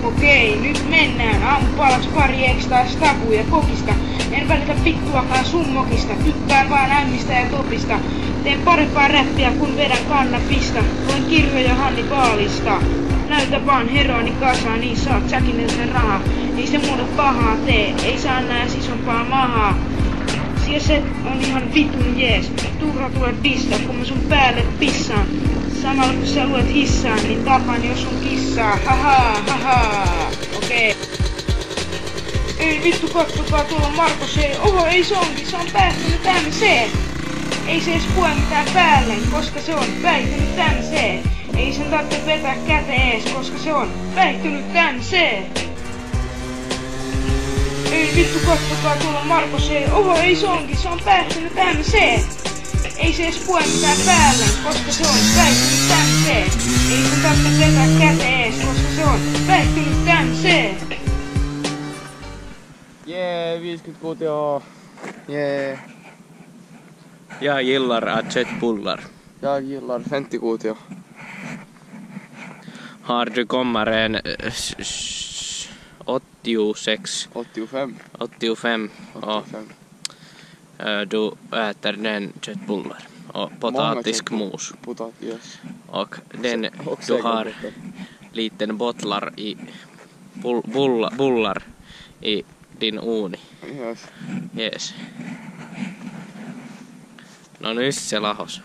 Okei, nyt mennään. Aamupalaksi pari ekstra stavuja kokista. En välitä vittuakaan sun mokista. Tykkään vaan ämmistä ja topista. Teen parempaa räppiä kun vedän kannabista. Luen kirjoja Hannibaalista. Näytä vaan heroini kasaa, niin saat säkin sen rahaa. Ei se mulle pahaa tee, ei saa nää isompaa mahaa. Ja se on ihan vitun jees. Turha tulee pistää, kun mä sun päälle pissaan. Samalla kun sä luet hissaan, niin tapaan jos sun kissaa. Haha, haha. Okei. Ei vittu, kattokaa, tuolla on Marko C. Oho, ei se onkin, se on päättänyt MC. Ei se edes pue mitään päälleen, koska se on päihtynyt MC. Ei sen tarvitse vetää käteen ees, koska se on päihtynyt MC. Ei vittu, kattokaa, tuolla on Marko C. Oho, ei se onkin, se on päihtynyt MC. Ei se edes pue mitään päälleen, koska se on päihtynyt MC. Ei sen tarvitse vetää käteen ees, koska se on päihtynyt MC. Jee, 50 kuutioa. Jee. Jag gillar att köttbullar. Jag gillar 50 kuutio. Har du kommer en 86? 85. 85. Och du äter den köttbullar. Och potatismos. Yes. Och den du har liten bottlar i bullar i din uuni. Yes. Yes. No nyt se lahos.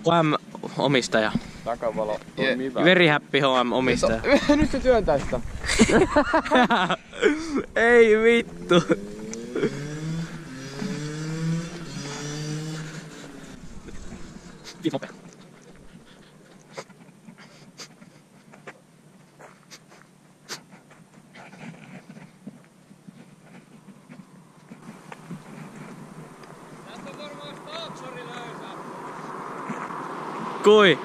HM omistaja. Takavalo toimii hyvä. Very happy HM omistaja. Nyt se työntää sitä. Ei vittu. Kui?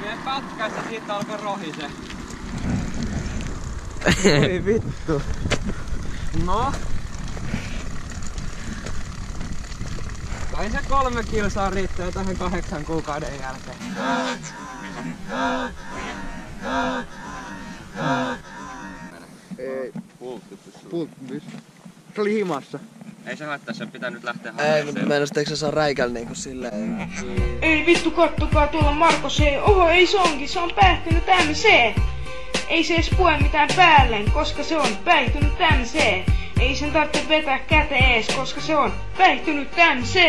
Mene pätkästä, siitä alkoi rohise. Ei vittu. No? Kai se 3 kilsaa riittää tähän 8 kuukauden jälkeen. Ei. Pulttipys. Se oli himassa. Ei se haittaa, sen pitää nyt lähteä Ei, mennä eikö se saa räikällä niinku silleen. Ei vittu, kattokaa, tuolla on Marko C. Oho, ei se onkin, se on päihtynyt MC. Ei se edes pue mitään päälleen, koska se on päihtynyt MC. Ei sen tarvitse vetää käteen ees, koska se on päihtynyt MC.